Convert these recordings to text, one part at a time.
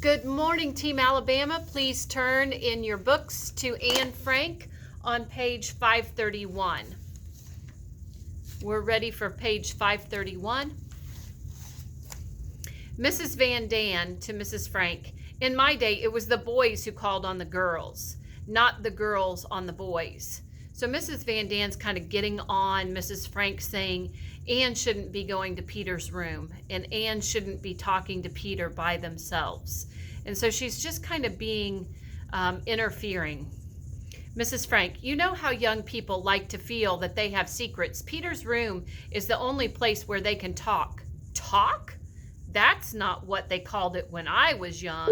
Good morning, Team Alabama. Please turn in your books to Anne Frank on page 531. We're ready for page 531. Mrs. Van Dan to Mrs. Frank. In my day, it was the boys who called on the girls, not the girls on the boys. So Mrs. Van Dan's kind of getting on Mrs. Frank, saying Anne shouldn't be going to Peter's room and Anne shouldn't be talking to Peter by themselves. And so she's just kind of being interfering. Mrs. Frank, you know how young people like to feel that they have secrets. Peter's room is the only place where they can talk. Talk? That's not what they called it when I was young.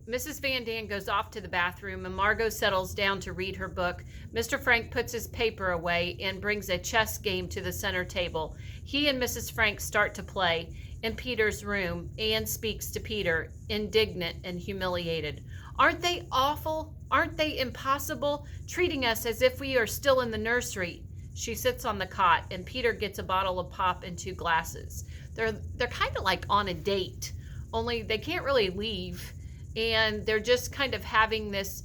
Mrs. Van Dan goes off to the bathroom and Margot settles down to read her book. Mr. Frank puts his paper away and brings a chess game to the center table. He and Mrs. Frank start to play. In Peter's room, Anne speaks to Peter, indignant and humiliated. Aren't they awful? Aren't they impossible? Treating us as if we are still in the nursery. She sits on the cot and Peter gets a bottle of pop and 2 glasses. They're kind of like on a date, only they can't really leave. And they're just kind of having this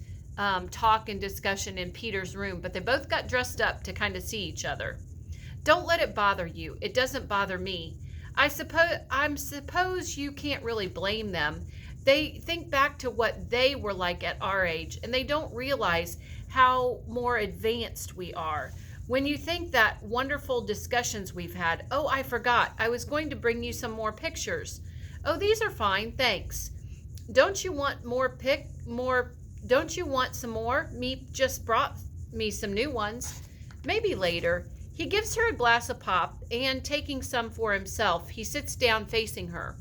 talk and discussion in Peter's room, but they both got dressed up to kind of see each other. Don't let it bother you. It doesn't bother me. I suppose you can't really blame them. They think back to what they were like at our age, and they don't realize how more advanced we are. When you think that wonderful discussions we've had, oh, I forgot. I was going to bring you some more pictures. Oh, these are fine, thanks. Don't you want Don't you want some more? Meep just brought me some new ones. Maybe later. He gives her a glass of pop, and taking some for himself, he sits down facing her.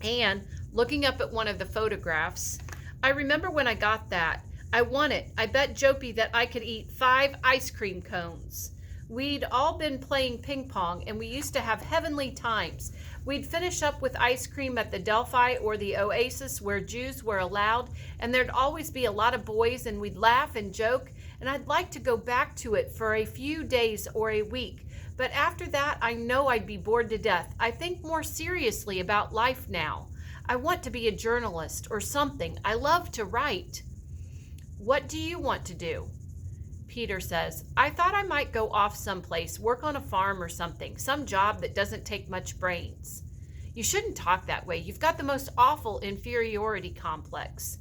Anne, looking up at one of the photographs, I remember when I got that. I won it. I bet Jopie that I could eat 5 ice cream cones. We'd all been playing ping pong, and we used to have heavenly times. We'd finish up with ice cream at the Delphi or the Oasis where Jews were allowed, and there'd always be a lot of boys, and we'd laugh and joke, and I'd like to go back to it for a few days or a week. But after that, I know I'd be bored to death. I think more seriously about life now. I want to be a journalist or something. I love to write. What do you want to do? Peter says, I thought I might go off someplace, work on a farm or something, some job that doesn't take much brains. You shouldn't talk that way. You've got the most awful inferiority complex.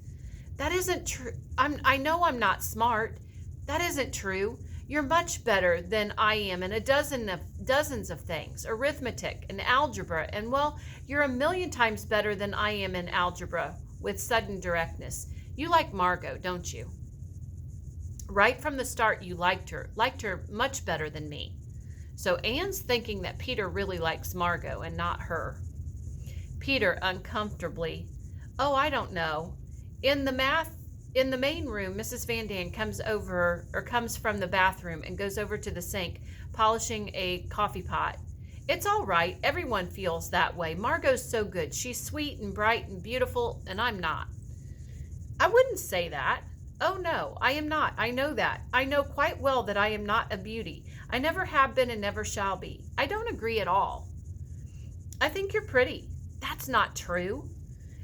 That isn't true. I know I'm not smart. That isn't true. You're much better than I am in dozens of things, arithmetic and algebra, and well, you're a million times better than I am in algebra, with sudden directness. You like Margot, don't you? Right from the start, you liked her much better than me. So Anne's thinking that Peter really likes Margot and not her. Peter, uncomfortably, oh, I don't know. In the main room, Mrs. Van Dan comes from the bathroom and goes over to the sink, polishing a coffee pot. It's all right. Everyone feels that way. Margot's so good. She's sweet and bright and beautiful, and I'm not. I wouldn't say that. Oh, no, I am not. I know that. I know quite well that I am not a beauty. I never have been and never shall be. I don't agree at all. I think you're pretty. That's not true.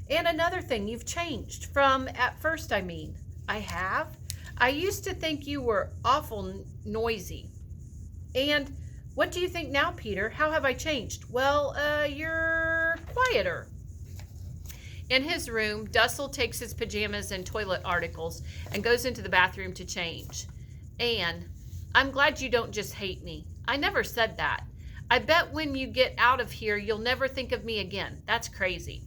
And another thing, you've changed from at first, I mean. I have? I used to think you were awful noisy. And what do you think now, Peter? How have I changed? Well, you're quieter. In his room, Dussel takes his pajamas and toilet articles and goes into the bathroom to change. Anne, I'm glad you don't just hate me. I never said that. I bet when you get out of here, you'll never think of me again. That's crazy.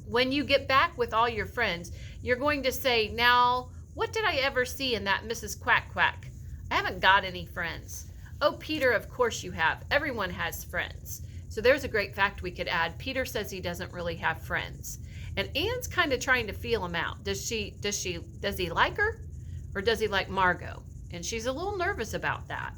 When you get back with all your friends, you're going to say, now, what did I ever see in that Mrs. Quack Quack? I haven't got any friends. Oh, Peter, of course you have. Everyone has friends. So there's a great fact we could add. Peter says he doesn't really have friends. And Anne's kind of trying to feel him out. Does he like her? Or does he like Margot? And she's a little nervous about that.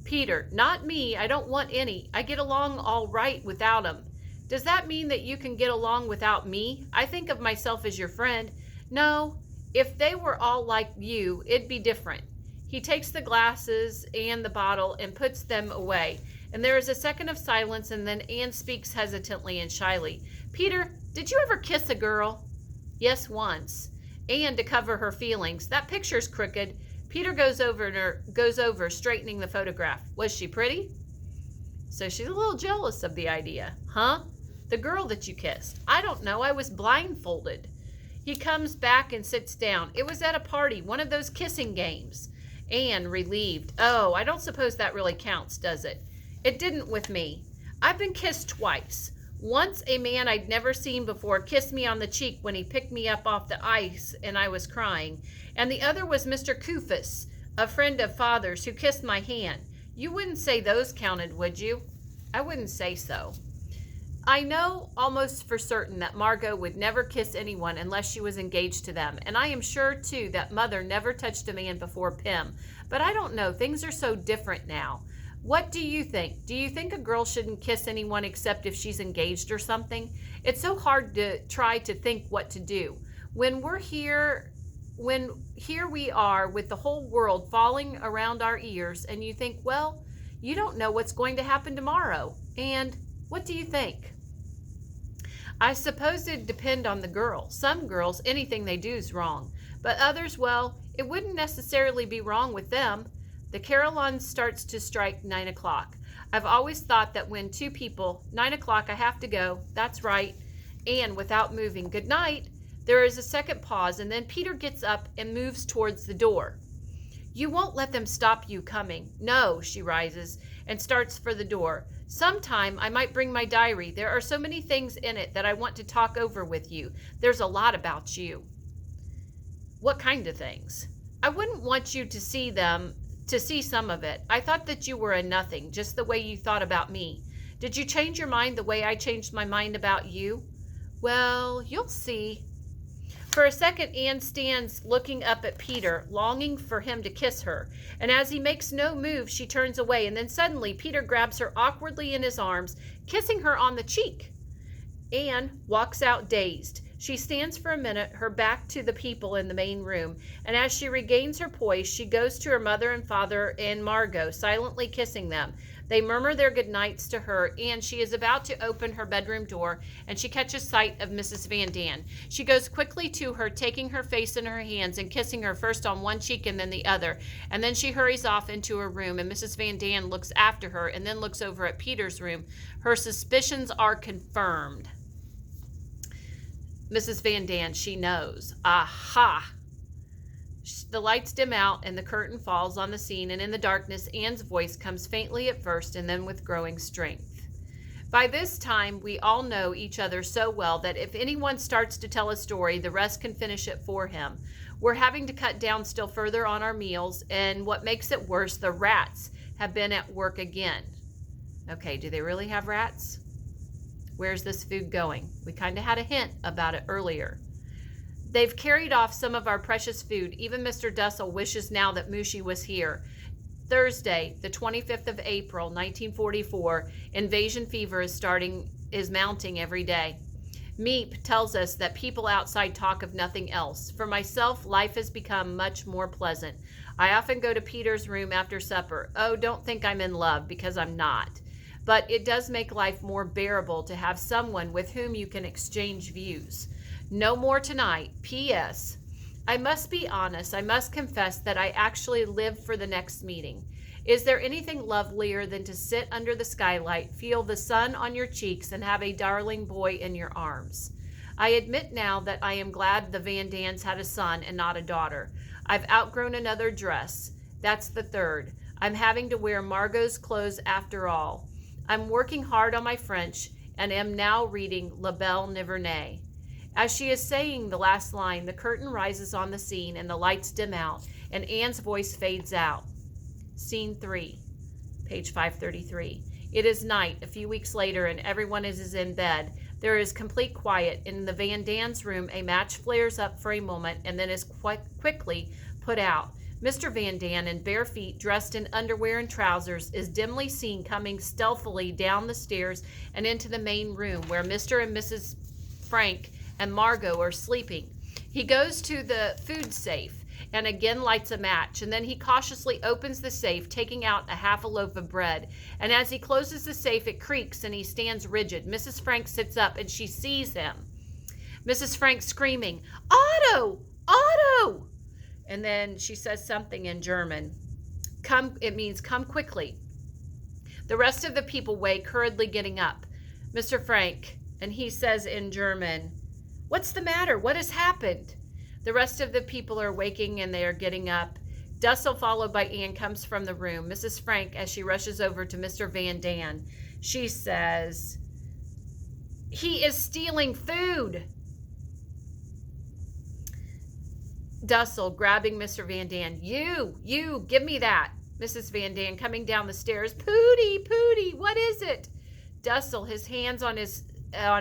Peter, not me. I don't want any. I get along all right without him. Does that mean that you can get along without me? I think of myself as your friend. No, if they were all like you, it'd be different. He takes the glasses and the bottle and puts them away. And there is a second of silence, and then Anne speaks hesitantly and shyly. Peter, did you ever kiss a girl? Yes, once. Anne, to cover her feelings, that picture's crooked. Peter goes over, straightening the photograph. Was she pretty? So she's a little jealous of the idea. Huh? The girl that you kissed. I don't know. I was blindfolded. He comes back and sits down. It was at a party, one of those kissing games. Anne, relieved. Oh, I don't suppose that really counts, does it? It didn't with me. I've been kissed twice. Once a man I'd never seen before kissed me on the cheek when he picked me up off the ice and I was crying. And the other was Mr. Kufus, a friend of Father's, who kissed my hand. You wouldn't say those counted, would you? I wouldn't say so. I know almost for certain that Margot would never kiss anyone unless she was engaged to them. And I am sure, too, that Mother never touched a man before Pym. But I don't know. Things are so different now. What do you think? Do you think a girl shouldn't kiss anyone except if she's engaged or something? It's so hard to try to think what to do. When here we are with the whole world falling around our ears, and you think, well, you don't know what's going to happen tomorrow. And what do you think? I suppose it'd depend on the girl. Some girls, anything they do is wrong. But others, well, it wouldn't necessarily be wrong with them. The carillon starts to strike 9 o'clock. I've always thought that when two people, 9 o'clock, I have to go. That's right. And without moving, good night. There is a second pause, and then Peter gets up and moves towards the door. You won't let them stop you coming. No, she rises and starts for the door. Sometime I might bring my diary. There are so many things in it that I want to talk over with you. There's a lot about you. What kind of things? I wouldn't want you to see some of it. I thought that you were a nothing, just the way you thought about me. Did you change your mind the way I changed my mind about you? Well, you'll see. For a second, Anne stands looking up at Peter, longing for him to kiss her. And as he makes no move, she turns away. And then suddenly, Peter grabs her awkwardly in his arms, kissing her on the cheek. Anne walks out dazed. She stands for a minute, her back to the people in the main room. And as she regains her poise, she goes to her mother and father and Margot, silently kissing them. They murmur their goodnights to her, and she is about to open her bedroom door, and she catches sight of Mrs. Van Daan. She goes quickly to her, taking her face in her hands and kissing her first on one cheek and then the other. And then she hurries off into her room, and Mrs. Van Daan looks after her and then looks over at Peter's room. Her suspicions are confirmed. Mrs. Van Daan, she knows. Aha! The lights dim out and the curtain falls on the scene, and in the darkness Anne's voice comes faintly at first and then with growing strength. By this time we all know each other so well that if anyone starts to tell a story, the rest can finish it for him. We're having to cut down still further on our meals, and what makes it worse, the rats have been at work again. Okay, do they really have rats? Where's this food going? We kind of had a hint about it earlier. They've carried off some of our precious food. Even Mr. Dussel wishes now that Mooshy was here. Thursday, the 25th of April, 1944, invasion fever is mounting every day. Miep tells us that people outside talk of nothing else. For myself, life has become much more pleasant. I often go to Peter's room after supper. Oh, don't think I'm in love, because I'm not. But it does make life more bearable to have someone with whom you can exchange views. No more tonight. P.S. I must be honest. I must confess that I actually live for the next meeting. Is there anything lovelier than to sit under the skylight, feel the sun on your cheeks, and have a darling boy in your arms? I admit now that I am glad the Van Daans had a son and not a daughter. I've outgrown another dress. That's the third. I'm having to wear Margot's clothes after all. I'm working hard on my French and am now reading La Belle Nivernais. As she is saying the last line, the curtain rises on the scene and the lights dim out, and Anne's voice fades out. Scene 3, page 533. It is night, a few weeks later, and everyone is in bed. There is complete quiet. In the Van Daan's room, a match flares up for a moment and then is quickly put out. Mr. Van Daan, in bare feet, dressed in underwear and trousers, is dimly seen coming stealthily down the stairs and into the main room where Mr. and Mrs. Frank and Margot are sleeping. He goes to the food safe and again lights a match. And then he cautiously opens the safe, taking out a half a loaf of bread. And as he closes the safe, it creaks and he stands rigid. Mrs. Frank sits up and she sees him. Mrs. Frank screaming, "Otto! Otto!" And then she says something in German. It means come quickly. The rest of the people wake, hurriedly getting up. Mr. Frank, and he says in German, "What's the matter? What has happened?" The rest of the people are waking and they are getting up. Dussel, followed by Anne, comes from the room. Mrs. Frank, as she rushes over to Mr. Van Daan, she says, "He is stealing food." Dussel, grabbing Mr. Van Daan, you, give me that. Mrs. Van Daan, coming down the stairs, Pootie, what is it? Dussel, his hands on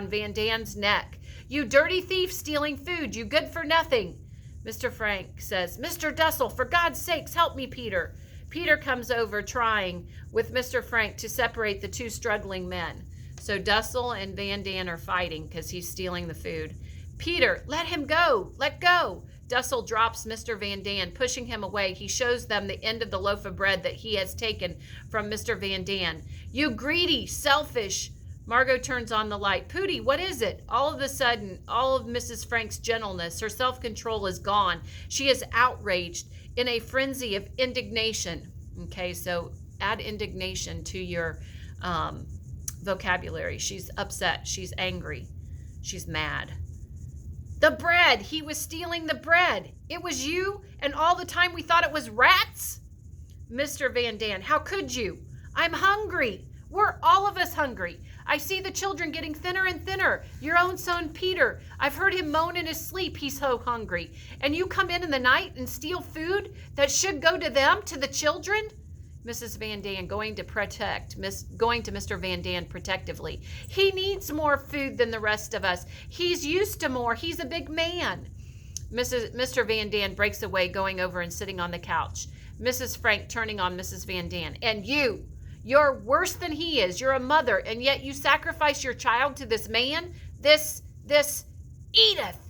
Van Daan's neck. "You dirty thief, stealing food, you good for nothing." Mr. Frank says, "Mr. Dussel, for God's sakes, help me, Peter." Peter comes over, trying with Mr. Frank to separate the two struggling men. So Dussel and Van Daan are fighting because he's stealing the food. "Peter, let him go, let go." Dussel drops Mr. Van Daan, pushing him away. He shows them the end of the loaf of bread that he has taken from Mr. Van Daan. "You greedy, selfish." Margot turns on the light. "Pootie, what is it?" All of a sudden, all of Mrs. Frank's gentleness, her self-control is gone. She is outraged in a frenzy of indignation. Okay, so add indignation to your vocabulary. She's upset. She's angry. She's mad. "The bread! He was stealing the bread! It was you, and all the time we thought it was rats?" Mr. Van Daan, "How could you? I'm hungry. We're all of us hungry. I see the children getting thinner and thinner. Your own son, Peter, I've heard him moan in his sleep. He's so hungry. And you come in the night and steal food that should go to them, to the children?" Mrs. Van Daan, going to Mr. Van Daan protectively. "He needs more food than the rest of us. He's used to more. He's a big man." Mr. Van Daan breaks away, going over and sitting on the couch. Mrs. Frank turning on Mrs. Van Daan. "And you're worse than he is. You're a mother, and yet you sacrifice your child to this man? This Edith,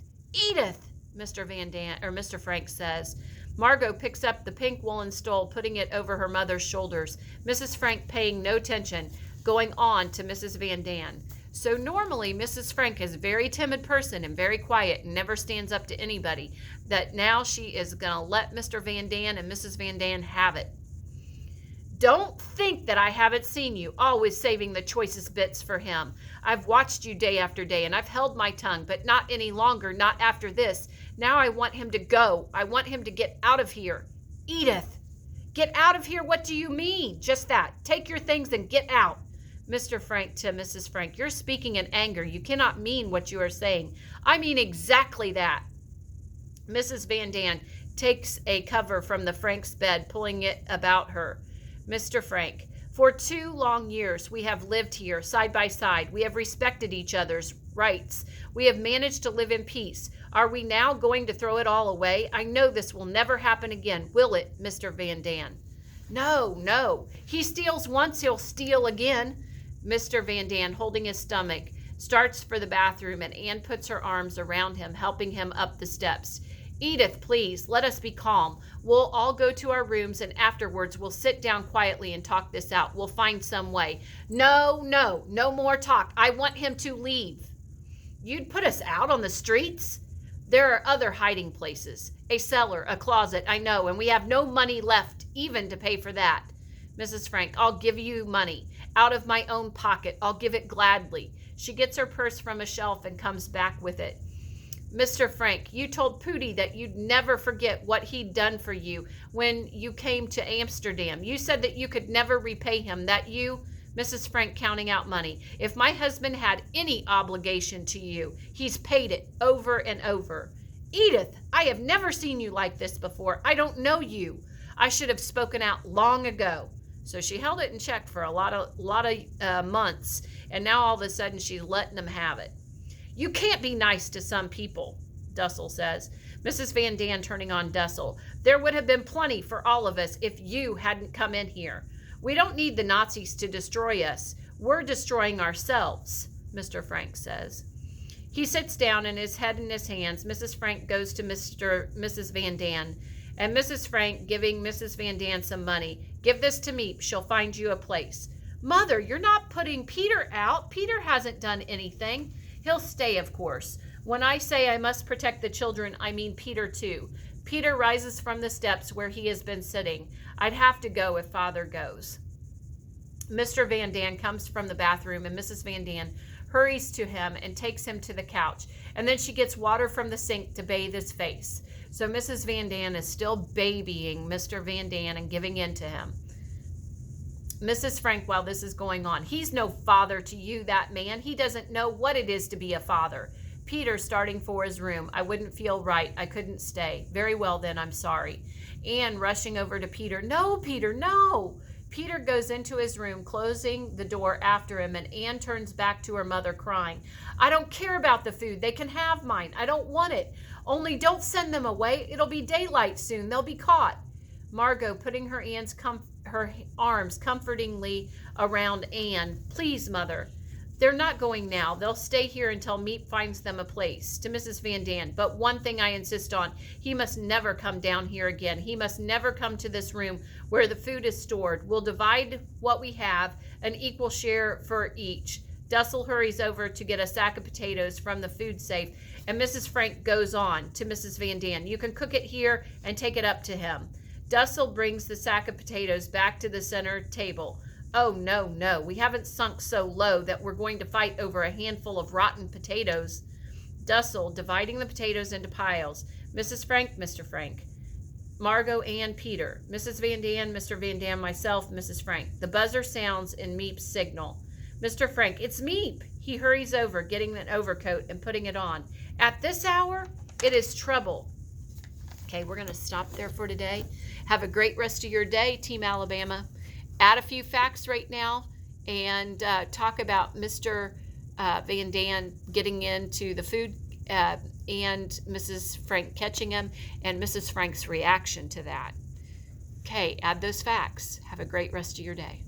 Mr. Frank says. Margot picks up the pink woolen stole, putting it over her mother's shoulders. Mrs. Frank paying no attention, going on to Mrs. Van Daan. So normally Mrs. Frank is a very timid person and very quiet and never stands up to anybody. That now she is going to let Mr. Van Daan and Mrs. Van Daan have it. "Don't think that I haven't seen you, always saving the choicest bits for him. I've watched you day after day, and I've held my tongue, but not any longer, not after this. Now I want him to go. I want him to get out of here." "Edith, get out of here? What do you mean?" "Just that. Take your things and get out." Mr. Frank to Mrs. Frank, "You're speaking in anger. You cannot mean what you are saying." "I mean exactly that." Mrs. Van Daan takes a cover from the Frank's bed, pulling it about her. Mr. Frank, "For 2 long years we have lived here side by side. We have respected each other's rights. We have managed to live in peace. Are we now going to throw it all away? I know this will never happen again, will it, Mr. Van Daan?" No. He steals once, he'll steal again." Mr. Van Daan, holding his stomach, starts for the bathroom, and Anne puts her arms around him, helping him up the steps. "Edith, please, let us be calm. We'll all go to our rooms, and afterwards we'll sit down quietly and talk this out. We'll find some way." No more talk. I want him to leave." "You'd put us out on the streets?" "There are other hiding places. A cellar, a closet, I know, and we have no money left even to pay for that." Mrs. Frank, "I'll give you money. Out of my own pocket. I'll give it gladly." She gets her purse from a shelf and comes back with it. Mr. Frank, "You told Pootie that you'd never forget what he'd done for you when you came to Amsterdam. You said that you could never repay him, that you..." Mrs. Frank, counting out money. "If my husband had any obligation to you, he's paid it over and over." "Edith, I have never seen you like this before. I don't know you. I should have spoken out long ago." So she held it in check for a lot of months, and now all of a sudden she's letting them have it. "You can't be nice to some people," Dussel says. Mrs. Van Daan, turning on Dussel, "There would have been plenty for all of us if you hadn't come in here. We don't need the Nazis to destroy us. We're destroying ourselves," Mr. Frank says. He sits down and his head in his hands. Mrs. Frank goes to Mrs. Van Daan. And Mrs. Frank giving Mrs. Van Daan some money. Give this to Meep. She'll find you a place. Mother, you're not putting Peter out. Peter hasn't done anything. He'll stay, of course. When I say I must protect the children, I mean Peter too. Peter rises from the steps where he has been sitting. I'd have to go if Father goes. Mr. Van Daan comes from the bathroom, and Mrs. Van Daan hurries to him and takes him to the couch. And then she gets water from the sink to bathe his face. So Mrs. Van Daan is still babying Mr. Van Daan and giving in to him. Mrs. Frank, while this is going on, he's no father to you, that man. He doesn't know what it is to be a father. Peter starting for his room. I wouldn't feel right. I couldn't stay. Very well then, I'm sorry. Anne rushing over to Peter. No, Peter, no. Peter goes into his room, closing the door after him, and Anne turns back to her mother, crying, I don't care about the food. They can have mine. I don't want it. Only don't send them away. It'll be daylight soon. They'll be caught. Margot putting her arms comfortingly around Anne. Please, Mother. They're not going now. They'll stay here until Meep finds them a place. To Mrs. Van Daan. But one thing I insist on. He must never come down here again. He must never come to this room where the food is stored. We'll divide what we have, an equal share for each. Dussel hurries over to get a sack of potatoes from the food safe, and Mrs. Frank goes on to Mrs. Van Daan. You can cook it here and take it up to him. Dussel brings the sack of potatoes back to the center table. Oh, no, no, we haven't sunk so low that we're going to fight over a handful of rotten potatoes. Dussel dividing the potatoes into piles. Mrs. Frank, Mr. Frank. Margot, Ann, Peter. Mrs. Van Daan, Mr. Van Daan, myself, Mrs. Frank. The buzzer sounds in Meep's signal. Mr. Frank, it's Meep. He hurries over, getting an overcoat and putting it on. At this hour, it is trouble. Okay, we're going to stop there for today. Have a great rest of your day, Team Alabama. Add a few facts right now and talk about Mr. Van Daan getting into the food and Mrs. Frank catching him and Mrs. Frank's reaction to that. Okay, add those facts. Have a great rest of your day.